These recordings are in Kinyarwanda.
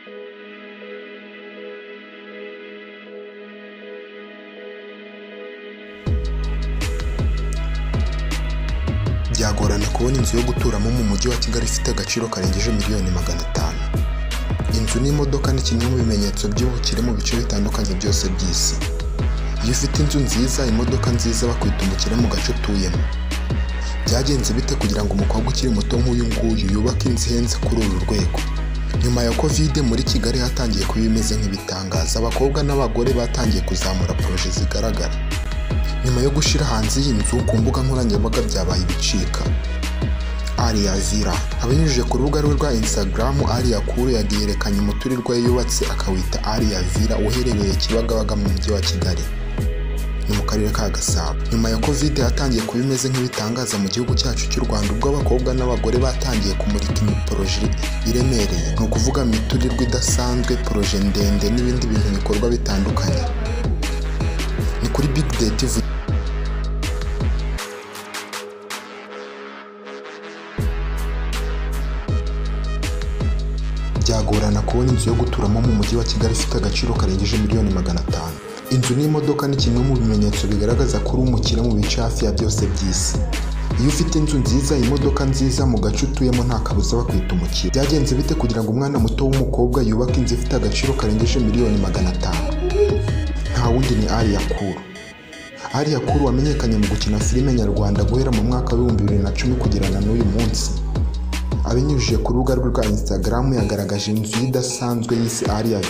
Byagorana kubona inzu yo guturamo mu mujyi wa Kigali ifite agaciro karengeje miliyoni 500. Inzu n'imodoka ni kimwe mu bimenyetso by'ubukire mu bice bitandukanye byose by'isi. Iyo ufite inzu nziza, imodoka nziza, bakwita umukire mu gace utuyemo. Byagenze bite kugira ngo umukobwa ukiri muto nk'uyu nguyu yubake inzu ihenze kuri uru rwego? Nyuma ya Covid muri Kigali hatangiye kuba bimeze nk'ibitangaza, abakobwa n'abagore batangiye kuzamura proje zigaragara. Nyuma yo gushira hanze iyi nzu ku mbuga nkoranyambaga byabaye ibicika. Alliah abinyujije ku rubuga rwe rwa Instagram, Alliah yagiye yerekanye umuturirwa yubatse akawita Alliah uherereye Kibagabaga mu mujyi wa Kigali, ni mu karere ka Gasabo. Nyuma ya Covid hatangiye kuba bimeze nk'ibitangaza mu gihugu cyacu cy'u Rwanda, ubwo abakobwa n'abagore batangiye kumurika imiproje iremereye, ni ukuvuga imiturirwa idasanzwe, proje ndende n'ibindi bintu bikorwa bitandukanye. Ni kuri Big Day TV. Byagorana kubona inzu yo guturamo mu mujyi wa Kigali ifite agaciro karengeje miliyoni 500. Inzu n'imodoka ni kimwe mu bimenyetso bigaragaza ko uri umukire mu bice hafi ya byose by'isi. Iyo ufite inzu nziza, imodoka nziza, mu gace utuyemo nta kabuza bakwita umukire. Byagenze bite kugira ngo umwana muto w'umukobwa yubake inzu ifite agaciro karengeje miliyoni 500? Nta wundi ni Alliah. Alliah wamenyekanye mu gukina filime nyarwanda guhera mu mwaka wa 2010 kugera na n'uyu munsi. Abinyujije ku rubuga rwe rwa Instagram yagaragaje inzu idasanzwe yise Alliah.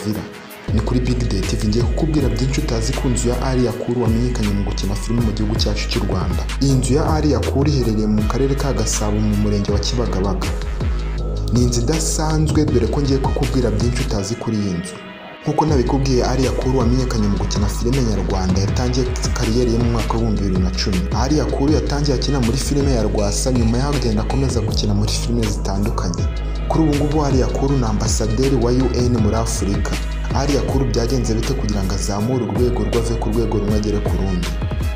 Ni kuri Big Day TV ngiye kukubwira byinshi utazi ku nzu ya Alliah wamenyekanye mu gukina filime mu gihugu cyacu cy'u Rwanda. Iyi nzu ya Alliah iherereye mu karere ka Gasabo mu murenge wa Kibagabaga. Ni inzu idasanzwe, dore ko ngiye kukubwira byinshi utazi kuri iyi nzu. Nkuko nabikubwiye, Alliah wamenyekanye mu gukina filime nyarwanda, yatangiye kariyeri ye mu mwaka wa 2010. Alliah yatangiye akina muri filime ya Rwasa, nyuma yaho agenda akomeza gukina muri filime zitandukanye. Kuri ubu ngubu Alliah ni ambasaderi wa UN muri Afurika. Alliah byagenze bite kugira ngo azamure urwego rwave ku rwego rumwe agere ku rundi?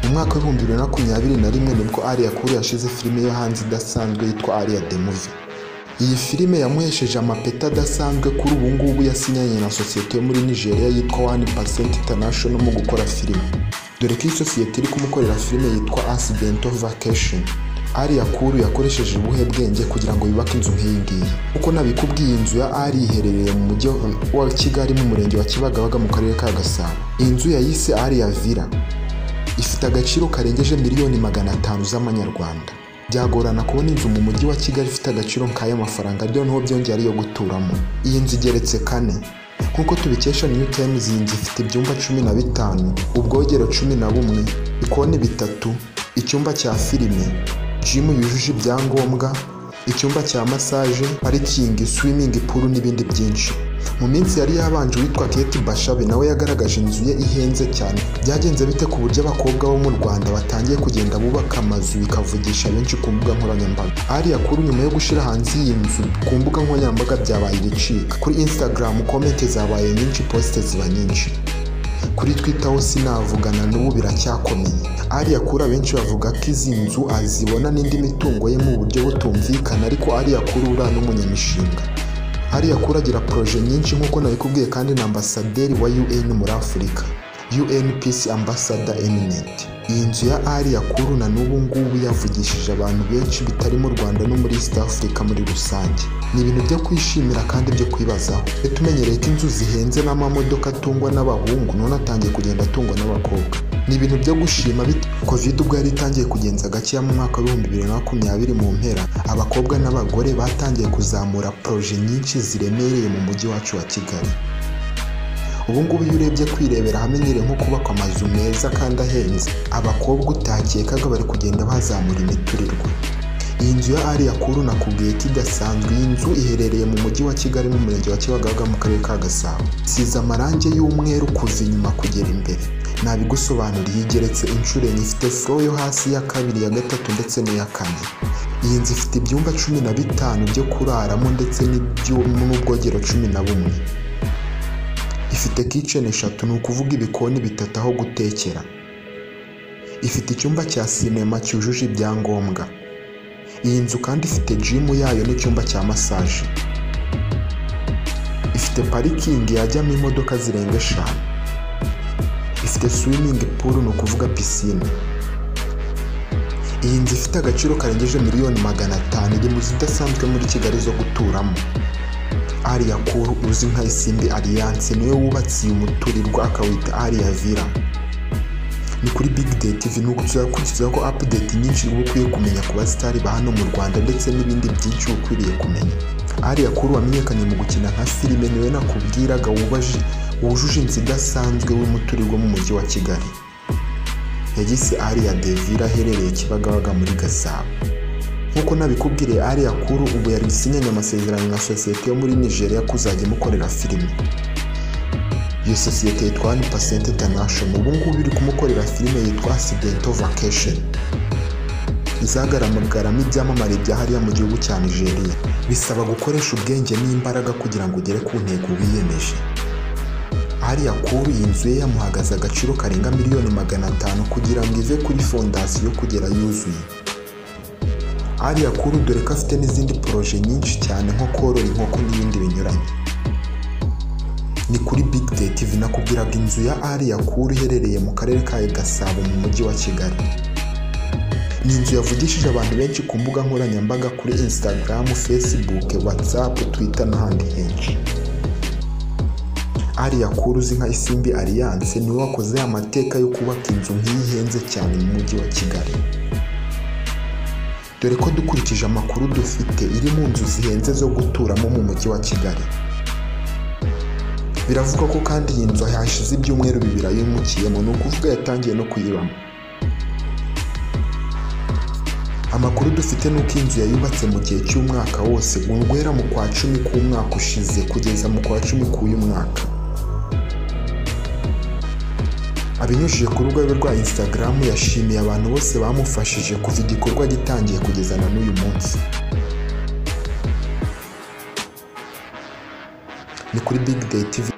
Mu mwaka wa 2021 nibwo Alliah yashize filime yo hanze idasanzwe yitwa Alliah the Movie. Iyi filime yamuhesheje amapeta adasanzwe. Kuri ubu ngubu yasinyanye na sosiyete yo muri Nigeria yitwa 1% International mu gukora filime, dore ko iyi sosiyete iri kumukorera filime yitwa Accidental Vacation. Alliah yakoresheje ubuhe bwenge kugira ngo yubake inzu nk'iyi ngiyi? Uko nabikubwiye, inzu ya Alliah iherereye mu mujyi wa Kigali mu murenge wa Kibagabaga mu karere ka Gasabo. Iyi nzu yayise Alliah ifite agaciro karengeje miliyoni 500 z'amanyarwanda. Byagorana kubona inzu mu mujyi wa Kigali ifite agaciro nk'aya mafaranga, ryo niho byongera ari yo guturamo. Iyi nzu igeretse 4. Nkuko tubikesha New Times, iyi nzu ifite ibyumba 15, ubwogero 11, ibikoni 3, icyumba cya filime, gym yujuje ibyangombwa, icyumba cya massage, parikingi, swimming pool n'ibindi byinshi. Mu minsi yari yabanje witwa Kate Bashabe nawe yagaragaje inzu ye ihenze cyane. Byagenze bite ku buryo abakobwa bo mu Rwanda batangiye kugenda bubaka amazu bikavugisha benshi ku mbuga nkoranyambaga? Alliah nyuma yo gushira hanze iyi nzu ku mbuga nkoranyambaga byabaye ibicika. Kuri Instagram comment zabaye nyinshi, post ziba nyinshi. Kuri Twitter ho sinavugana n'ubu biracyakomeye. Alliah benshi bavuga ko izi nzu azibona n'indi mitungo ye mu buryo butumvikana, ariko Alliah ura n'umunyamishinga. Alliah agira proje nyinshi nkuko nabikubwiye, kandi na ambasaderi wa UN muri Afurika, UN Peace Ambassador Eminent. Iyi nzu ya Alliah na n'ubu ngubu yavugishije abantu benshi bitari mu Rwanda no muri East Africa muri rusange. Ni ibintu byo kwishimira kandi byo kwibazaho. Tumenyereye ko inzu zihenze n'amamodoka atungwa n'abahungu, none atangiye kugenda atungwa n'abakobwa. Ni ibintu byo gushima. Covid ubwo yari itangiye kugenza gake mu mwaka wa 2020 mu mpera, abakobwa n'abagore batangiye kuzamura proje nyinshi ziremereye mu mujyi wacu wa Kigali. Ubu ngubu iyo urebye kwirebera hamenyere nko kubaka amazu meza kandi ahenze, abakobwa utakekaga bari kugenda bazamura imiturirwa. Iyi nzu ya Alliah nakubwiye ko idasanzwe. Iyi nzu iherereye mu mujyi wa Kigali mu murenge wa Kibagabaga mu karere ka Gasabo. Isize amarangi y'umweru kuva inyuma kugera imbere. Nabigusobanuriye, igeretse inshuro enye, ifite floor yo hasi, ya kabiri, ya gatatu ndetse n'iya kane. Iyi nzu ifite ibyumba 15 byo kuraramo ndetse n'ubwogero 11. Ifite kitchen 3, ni ukuvuga ibikoni 3 aho gutekera. Ifite icyumba cya cinema cyujuje ibyangombwa. Iyi nzu kandi ifite gym yayo n'icyumba cya massage. ifite parikingi yajyamo imodoka zirenga 5, ifite swimming pool ni ukuvuga pisine. Iyi nzu ifite agaciro karengeje miliyoni 500 iri mu zidasanzwe muri Kigali zo guturamo. Alliah uzi nka ISIMBI Alliance niwe wubatse uyu muturirwa akawita Alliah Villa. Ni kuri Big Day TV nuko tuzakurikiza ko update nyinshi uba ukwiye kumenya ku basitari ba hano mu Rwanda ndetse n'ibindi byinshi ukwiriye kumenya. Alliah wamenyekanye mu gukina nka filime niwe nakubwiraga wujuje inzu idasanzwe w'umuturirwa mu mujyi wa Kigali. Yagise Alliah Villa aherereye Kibagabaga muri Gasabo. Nkuko nabikubwiriye Alliah ubu yari gusinyanya amasezerano na sosiyete yo muri Nigeria kuzajya mukorera filime. Iyo sosiyete yitwa 1% International ubu ngubu iri kumukorera filime yitwa Accidental Vacation. Izagaragaramo ibyamamare bya hariya mu gihugu cya Nigeria. Bisaba gukoresha ubwenge n'imbaraga kugira ngo ugere ku ntego wiyemeje. Alliah iyi nzu ye yamuhagaze agaciro karenga miliyoni 500 kugira ngo ive kuri fondasiyo kugera yuzuye. Alliah dore ko afite n'izindi proje nyinshi cyane nko korora inkoko n'ibindi binyuranye. Ni kuri Big Day TV nakubwiraga inzu ya Alliah iherereye mu karere ka Gasabo mu mujyi wa Kigali. Ni inzu yavugishije abantu benshi ku mbuga nkoranyambaga kuri Instagram, Facebook, WhatsApp, Twitter n'ahandi henshi. Alliah uzi nka ISIMBI Alliance niwe wakoze amateka yo kubaka inzu nk'iyihenze cyane mu mujyi wa Kigali. Dore ko dukurikije amakuru dufite iri mu nzu zihenze zo guturamo mu mujyi wa Kigali. Biravuga ko kandi iyi nzu hashize ibyumweru 2 ayimukiyemo ni ukuvuga yatangiye no kuyibamo. Amakuru dufite nuko inzu yayubatse mu gihe cy'umwaka wose guhera mu kwa 10 k'umwaka ushize kugeza mu kwa 10 k'uyu mwaka. Abinyujije ku rubuga rwa Instagram yashimiye abantu bose bamufashije kuva igikorwa gitangiye kugeza na n'uyu munsi. Ni kuri Big Day TV.